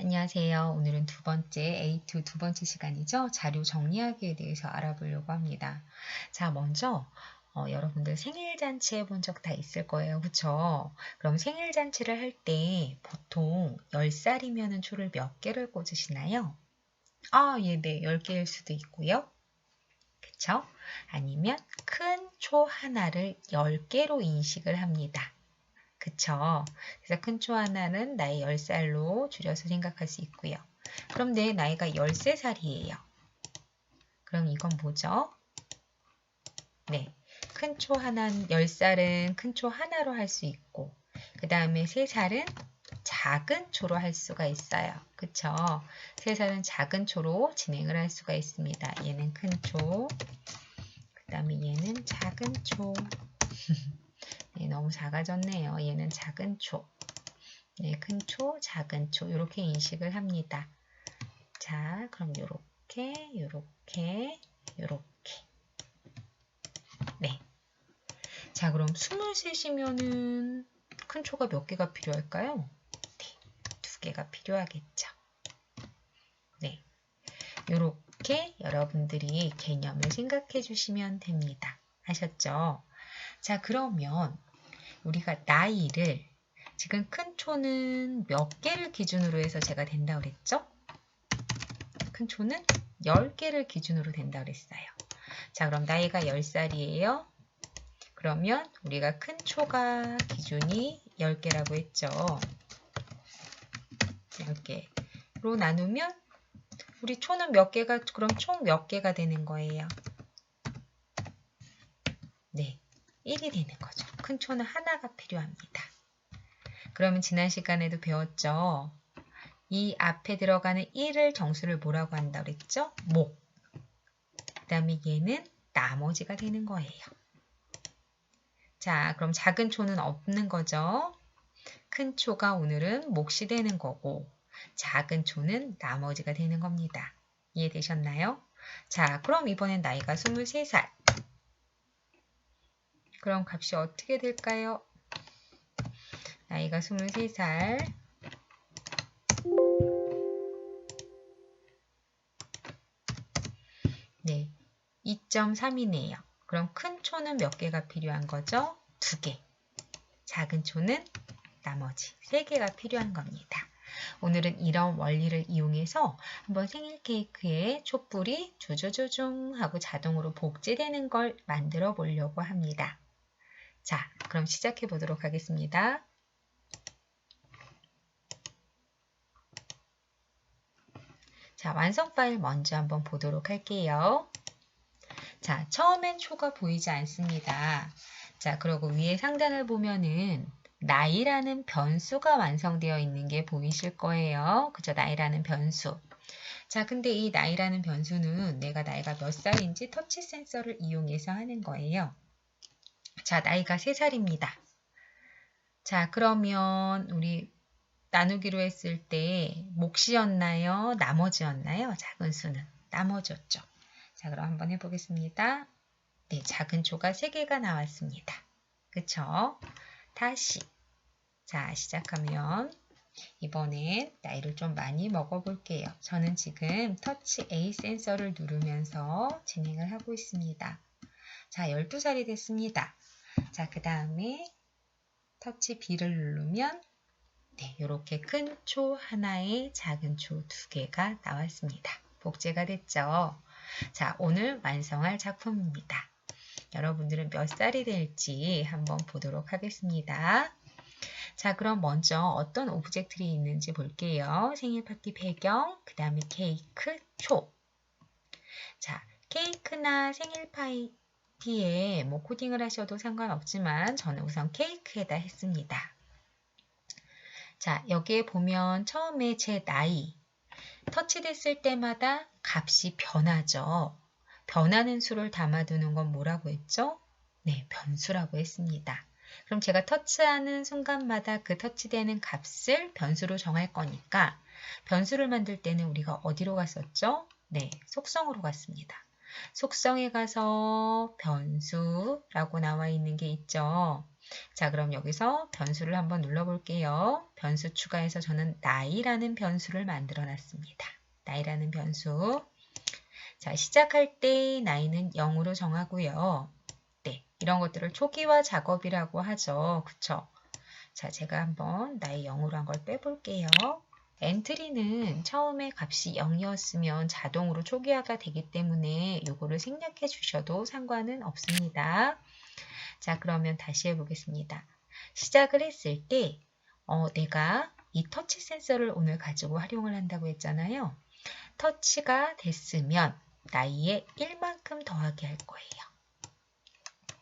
안녕하세요. 오늘은 두 번째 A2 두 번째 시간이죠. 자료 정리하기에 대해서 알아보려고 합니다. 자, 먼저 여러분들 생일 잔치 해본 적 다 있을 거예요. 그쵸? 그럼 생일 잔치를 할 때 보통 10살이면 초를 몇 개를 꽂으시나요? 예, 네. 10개일 수도 있고요. 그쵸? 아니면 큰 초 하나를 10개로 인식을 합니다. 그쵸? 그래서 큰 초 하나는 나의 10살로 줄여서 생각할 수 있고요. 그럼 내 나이가 13살이에요. 그럼 이건 뭐죠? 네. 큰 초 하나, 10살은 큰 초 하나로 할 수 있고, 그 다음에 3살은 작은 초로 할 수가 있어요. 그쵸? 3살은 작은 초로 진행을 할 수가 있습니다. 얘는 큰 초, 그 다음에 얘는 작은 초. 네, 너무 작아졌네요. 얘는 작은 초. 네, 큰 초, 작은 초 이렇게 인식을 합니다. 자, 그럼 요렇게, 요렇게, 요렇게. 네. 자, 그럼 23이면은 큰 초가 몇 개가 필요할까요? 네, 2개가 필요하겠죠. 네. 요렇게 여러분들이 개념을 생각해 주시면 됩니다. 아셨죠? 자, 그러면 우리가 나이를 지금 큰 초는 몇 개를 기준으로 해서 제가 된다고 그랬죠? 큰 초는 10개를 기준으로 된다고 그랬어요. 자, 그럼 나이가 10살이에요. 그러면 우리가 큰 초가 기준이 10개라고 했죠. 10개로 나누면 우리 초는 몇 개가, 그럼 총 몇 개가 되는 거예요? 네, 1이 되는 거죠. 큰 초는 하나가 필요합니다. 그러면 지난 시간에도 배웠죠. 이 앞에 들어가는 1을 정수를 뭐라고 한다고 그랬죠? 목. 그 다음에 얘는 나머지가 되는 거예요. 자, 그럼 작은 초는 없는 거죠. 큰 초가 오늘은 몫이 되는 거고 작은 초는 나머지가 되는 겁니다. 이해되셨나요? 자, 그럼 이번엔 나이가 23살. 그럼 값이 어떻게 될까요? 나이가 23살. 네, 2.3이네요. 그럼 큰 초는 몇 개가 필요한 거죠? 2개. 작은 초는 나머지 3개가 필요한 겁니다. 오늘은 이런 원리를 이용해서 한번 생일 케이크에 촛불이 주주주중 하고 자동으로 복제되는 걸 만들어 보려고 합니다. 자, 그럼 시작해 보도록 하겠습니다. 자, 완성 파일 먼저 한번 보도록 할게요. 자, 처음엔 초가 보이지 않습니다. 자, 그리고 위에 상단을 보면은 나이라는 변수가 완성되어 있는 게 보이실 거예요. 그죠? 나이라는 변수. 자, 근데 이 나이라는 변수는 내가 나이가 몇 살인지 터치 센서를 이용해서 하는 거예요. 자, 나이가 3살입니다. 자, 그러면 우리 나누기로 했을 때 몫이었나요? 나머지였나요? 작은 수는 나머지였죠. 자, 그럼 한번 해보겠습니다. 네, 작은 초가 3개가 나왔습니다. 그쵸? 다시. 자, 시작하면 이번엔 나이를 좀 많이 먹어볼게요. 저는 지금 터치 A 센서를 누르면서 진행을 하고 있습니다. 자, 12살이 됐습니다. 자, 그 다음에 터치 B를 누르면 네, 이렇게 큰 초 하나에 작은 초 2개가 나왔습니다. 복제가 됐죠? 자, 오늘 완성할 작품입니다. 여러분들은 몇 살이 될지 한번 보도록 하겠습니다. 자, 그럼 먼저 어떤 오브젝트들이 있는지 볼게요. 생일 파티 배경, 그 다음에 케이크, 초. 자, 케이크나 생일 파티에 뭐 코딩을 하셔도 상관없지만 저는 우선 케이크에다 했습니다. 자, 여기에 보면 처음에 제 나이, 터치됐을 때마다 값이 변하죠. 변하는 수를 담아두는 건 뭐라고 했죠? 네, 변수라고 했습니다. 그럼 제가 터치하는 순간마다 그 터치되는 값을 변수로 정할 거니까 변수를 만들 때는 우리가 어디로 갔었죠? 네, 속성으로 갔습니다. 속성에 가서 변수라고 나와 있는 게 있죠. 자, 그럼 여기서 변수를 한번 눌러볼게요. 변수 추가해서 저는 나이라는 변수를 만들어 놨습니다. 나이라는 변수. 자, 시작할 때 나이는 0으로 정하고요. 네, 이런 것들을 초기화 작업이라고 하죠. 그쵸? 자, 제가 한번 나이 0으로 한 걸 빼볼게요. 엔트리는 처음에 값이 0이었으면 자동으로 초기화가 되기 때문에 이거를 생략해 주셔도 상관은 없습니다. 자, 그러면 다시 해보겠습니다. 시작을 했을 때 내가 이 터치 센서를 오늘 가지고 활용을 한다고 했잖아요. 터치가 됐으면 나이에 1만큼 더하기 할 거예요.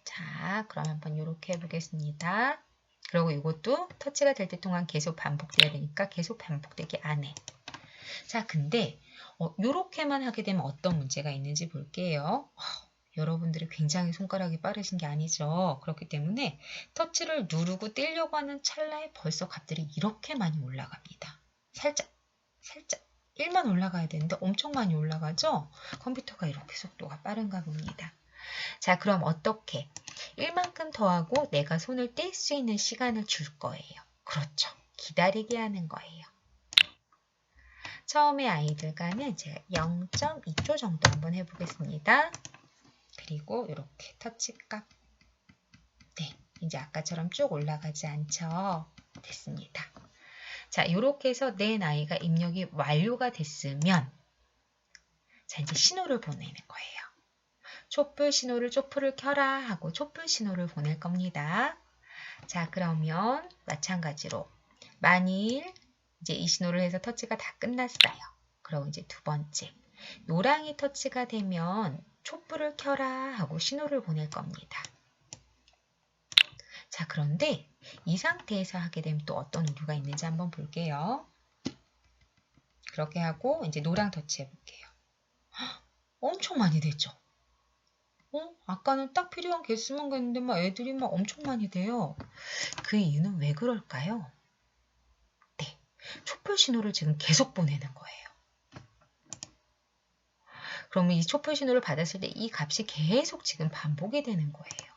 자, 그럼 한번 이렇게 해보겠습니다. 그리고 이것도 터치가 될 때 동안 계속 반복돼야 되니까 계속 반복되기 안 해. 자, 근데 이렇게만 하게 되면 어떤 문제가 있는지 볼게요. 여러분들이 굉장히 손가락이 빠르신 게 아니죠. 그렇기 때문에 터치를 누르고 떼려고 하는 찰나에 벌써 값들이 이렇게 많이 올라갑니다. 살짝 1만 올라가야 되는데 엄청 많이 올라가죠? 컴퓨터가 이렇게 속도가 빠른가 봅니다. 자, 그럼 어떻게? 1만큼 더하고 내가 손을 뗄 수 있는 시간을 줄 거예요. 그렇죠. 기다리게 하는 거예요. 처음에 아이들과는 제가 0.2초 정도 한번 해보겠습니다. 그리고 이렇게 터치값. 네, 이제 아까처럼 쭉 올라가지 않죠? 됐습니다. 자, 이렇게 해서 내 나이가 입력이 완료가 됐으면 자, 이제 신호를 보내는 거예요. 촛불 신호를 촛불을 켜라 하고 촛불 신호를 보낼 겁니다. 자, 그러면 마찬가지로 만일 이제 이 신호를 해서 터치가 다 끝났어요. 그럼 이제 두 번째 노랑이 터치가 되면 촛불을 켜라 하고 신호를 보낼 겁니다. 자, 그런데 이 상태에서 하게 되면 또 어떤 오류가 있는지 한번 볼게요. 그렇게 하고 이제 노랑 터치 해볼게요. 엄청 많이 됐죠? 아까는 딱 필요한 개수만 갔는데 막 애들이 막 엄청 많이 돼요. 그 이유는 왜 그럴까요? 네, 촛불 신호를 지금 계속 보내는 거예요. 그러면 이 촛불 신호를 받았을 때 이 값이 계속 지금 반복이 되는 거예요.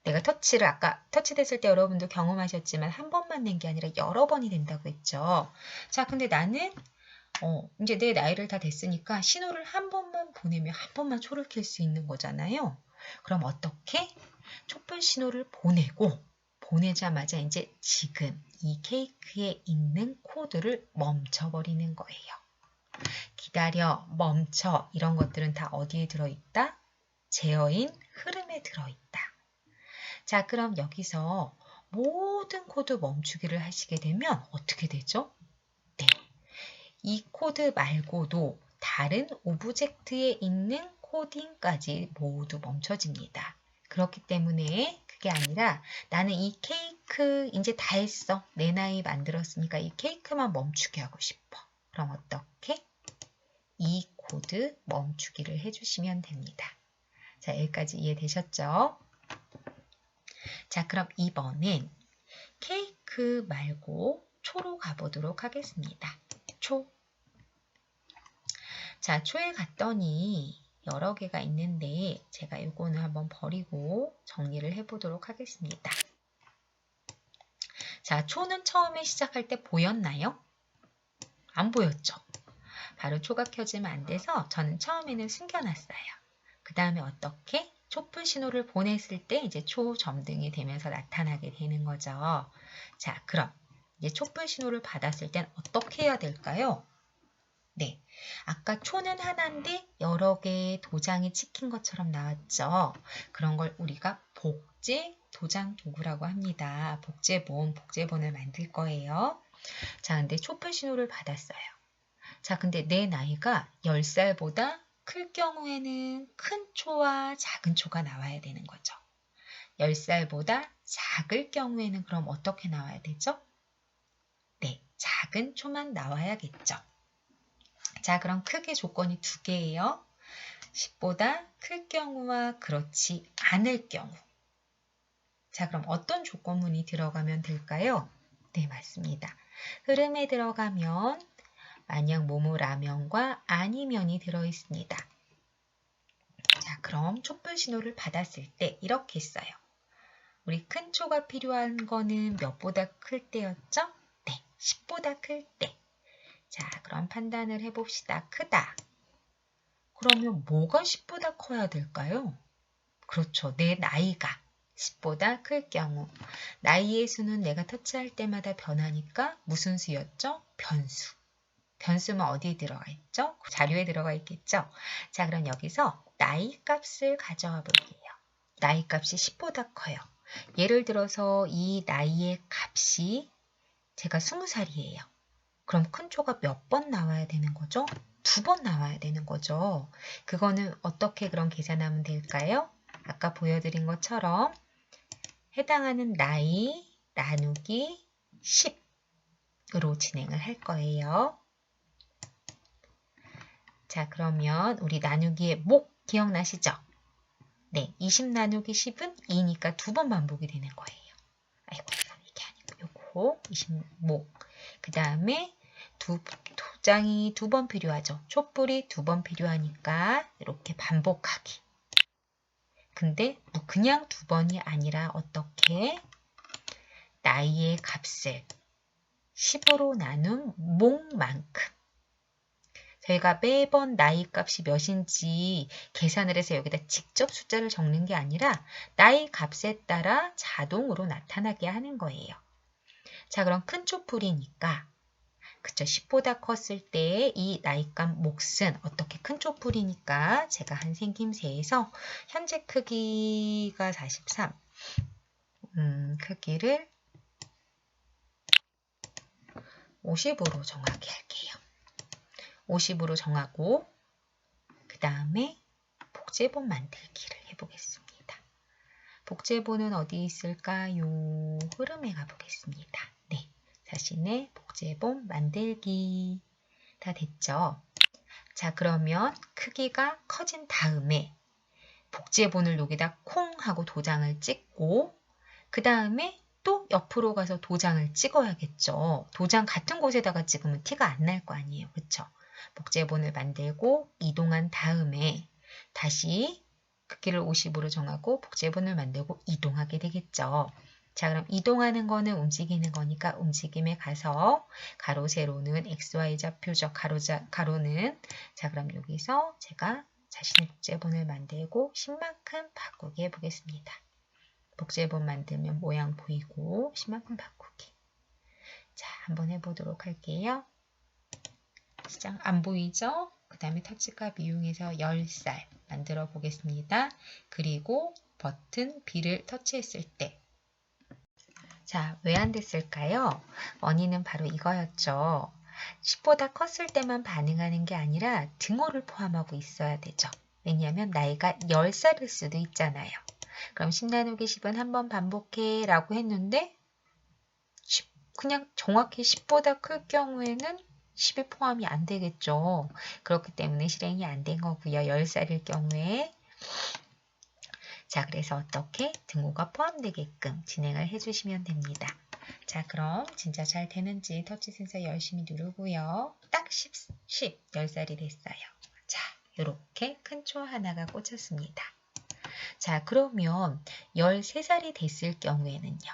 내가 터치를 아까 터치됐을 때 여러분도 경험하셨지만 한 번만 낸 게 아니라 여러 번이 된다고 했죠. 자, 근데 나는 이제 내 나이를 다 됐으니까 신호를 한 번만 보내면 한 번만 초를 켤 수 있는 거잖아요. 그럼 어떻게? 촛불 신호를 보내자마자 이제 지금 이 케이크에 있는 코드를 멈춰버리는 거예요. 기다려, 멈춰 이런 것들은 다 어디에 들어있다? 제어인 흐름에 들어있다. 자, 그럼 여기서 모든 코드 멈추기를 하시게 되면 어떻게 되죠? 네, 이 코드 말고도 다른 오브젝트에 있는 코딩까지 모두 멈춰집니다. 그렇기 때문에 그게 아니라 나는 이 케이크 이제 다 했어. 내 나이 만들었으니까 이 케이크만 멈추게 하고 싶어. 그럼 어떻게? 이 코드 멈추기를 해주시면 됩니다. 자, 여기까지 이해되셨죠? 자, 그럼 이번엔 케이크 말고 초로 가보도록 하겠습니다. 초. 자, 초에 갔더니 여러 개가 있는데 제가 이거는 한번 버리고 정리를 해보도록 하겠습니다. 자, 초는 처음에 시작할 때 보였나요? 안 보였죠? 바로 초가 켜지면 안 돼서 저는 처음에는 숨겨놨어요. 그 다음에 어떻게? 촛불 신호를 보냈을 때 이제 초 점등이 되면서 나타나게 되는 거죠. 자, 그럼 이제 촛불 신호를 받았을 땐 어떻게 해야 될까요? 네, 아까 초는 하나인데 여러 개의 도장이 찍힌 것처럼 나왔죠. 그런 걸 우리가 복제 도장 도구라고 합니다. 복제본을 만들 거예요. 자, 근데 촛불 신호를 받았어요. 자, 근데 내 나이가 10살보다 클 경우에는 큰 초와 작은 초가 나와야 되는 거죠. 10살보다 작을 경우에는 그럼 어떻게 나와야 되죠? 네, 작은 초만 나와야겠죠. 자, 그럼 크게 조건이 두 개예요. 10보다 클 경우와 그렇지 않을 경우. 자, 그럼 어떤 조건문이 들어가면 될까요? 네, 맞습니다. 흐름에 들어가면 만약 뭐뭐라면과 아니면이 들어있습니다. 자, 그럼 촛불 신호를 받았을 때 이렇게 써요. 우리 큰 초가 필요한 거는 몇보다 클 때였죠? 네, 10보다 클 때. 자, 그럼 판단을 해봅시다. 크다. 그러면 뭐가 10보다 커야 될까요? 그렇죠. 내 나이가 10보다 클 경우. 나이의 수는 내가 터치할 때마다 변하니까 무슨 수였죠? 변수. 변수는 어디에 들어가 있죠? 자료에 들어가 있겠죠? 자, 그럼 여기서 나이 값을 가져와 볼게요. 나이 값이 10보다 커요. 예를 들어서 이 나이의 값이 제가 20살이에요. 그럼 큰 초가 몇 번 나와야 되는 거죠? 2번 나와야 되는 거죠. 그거는 어떻게 그럼 계산하면 될까요? 아까 보여드린 것처럼 해당하는 나이 나누기 10으로 진행을 할 거예요. 자, 그러면 우리 나누기의 목 기억나시죠? 네, 20 나누기 10은 2니까 2번 반복이 되는 거예요. 아이고, 이게 아니고 요거 20목. 그 다음에 도장이 2번 필요하죠. 촛불이 2번 필요하니까 이렇게 반복하기. 근데 그냥 2번이 아니라 어떻게 나이의 값을 10으로 나눈 목만큼. 저희가 매번 나이 값이 몇인지 계산을 해서 여기다 직접 숫자를 적는 게 아니라 나이 값에 따라 자동으로 나타나게 하는 거예요. 자, 그럼 큰 촛불이니까 그쵸, 10보다 컸을 때 이 나이값 몫은 어떻게 큰 촛불이니까 제가 한 생김새에서 현재 크기가 43, 크기를 50으로 정하게 할게요. 50으로 정하고 그 다음에 복제본 만들기를 해보겠습니다. 복제본은 어디 있을까요? 흐름에 가보겠습니다. 네, 자신의 복제본 만들기 다 됐죠? 자, 그러면 크기가 커진 다음에 복제본을 여기다 콩 하고 도장을 찍고 그 다음에 또 옆으로 가서 도장을 찍어야겠죠. 도장 같은 곳에다가 찍으면 티가 안 날 거 아니에요. 그쵸? 복제본을 만들고 이동한 다음에 다시 크기를 50으로 정하고 복제본을 만들고 이동하게 되겠죠. 자, 그럼 이동하는 거는 움직이는 거니까 움직임에 가서 가로, 세로는 XY 좌표적 가로는 자, 그럼 여기서 제가 자신의 복제본을 만들고 10만큼 바꾸게 해보겠습니다. 복제본 만들면 모양 보이고 10만큼 바꾸기. 자, 한번 해보도록 할게요. 시작 안 보이죠? 그 다음에 터치값 이용해서 10살 만들어 보겠습니다. 그리고 버튼 B를 터치했을 때 자, 왜 안 됐을까요? 원인은 바로 이거였죠. 10보다 컸을 때만 반응하는 게 아니라 등호를 포함하고 있어야 되죠. 왜냐하면 나이가 10살일 수도 있잖아요. 그럼 10 나누기 10은 한번 반복해 라고 했는데 그냥 정확히 10보다 클 경우에는 10이 포함이 안 되겠죠. 그렇기 때문에 실행이 안 된 거고요. 10살일 경우에 자, 그래서 어떻게 등호가 포함되게끔 진행을 해주시면 됩니다. 자, 그럼 진짜 잘 되는지 터치 센서 열심히 누르고요. 딱 10살이 됐어요. 자, 이렇게 큰 초 하나가 꽂혔습니다. 자, 그러면 13살이 됐을 경우에는요.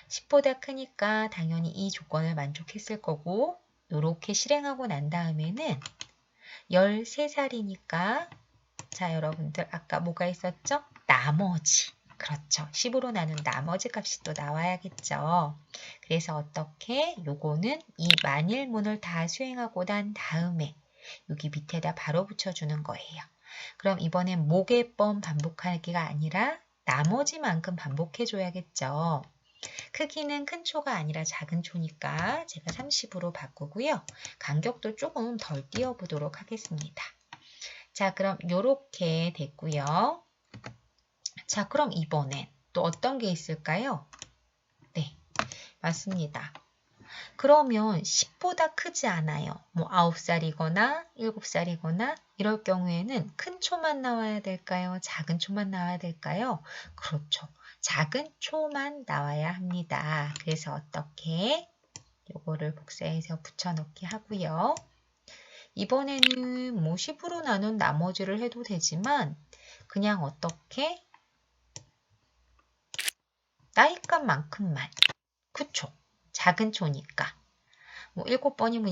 10보다 크니까 당연히 이 조건을 만족했을 거고 이렇게 실행하고 난 다음에는 13살이니까 자, 여러분들 아까 뭐가 있었죠? 나머지. 그렇죠. 10으로 나눈 나머지 값이 또 나와야겠죠. 그래서 어떻게? 요거는 이 만일문을 다 수행하고 난 다음에 여기 밑에다 바로 붙여주는 거예요. 그럼 이번엔 목의 번 반복하기가 아니라 나머지만큼 반복해줘야겠죠. 크기는 큰 초가 아니라 작은 초니까 제가 30으로 바꾸고요. 간격도 조금 덜 띄워보도록 하겠습니다. 자, 그럼 이렇게 됐고요. 자, 그럼 이번엔 또 어떤 게 있을까요? 네, 맞습니다. 그러면 10보다 크지 않아요. 뭐 9살이거나 7살이거나 이럴 경우에는 큰 초만 나와야 될까요? 작은 초만 나와야 될까요? 그렇죠. 작은 초만 나와야 합니다. 그래서 어떻게? 요거를 복사해서 붙여넣기 하고요. 이번에는 뭐 10으로 나눈 나머지를 해도 되지만 그냥 어떻게 따위값만큼만. 그쵸? 작은 초니까. 뭐 7번이면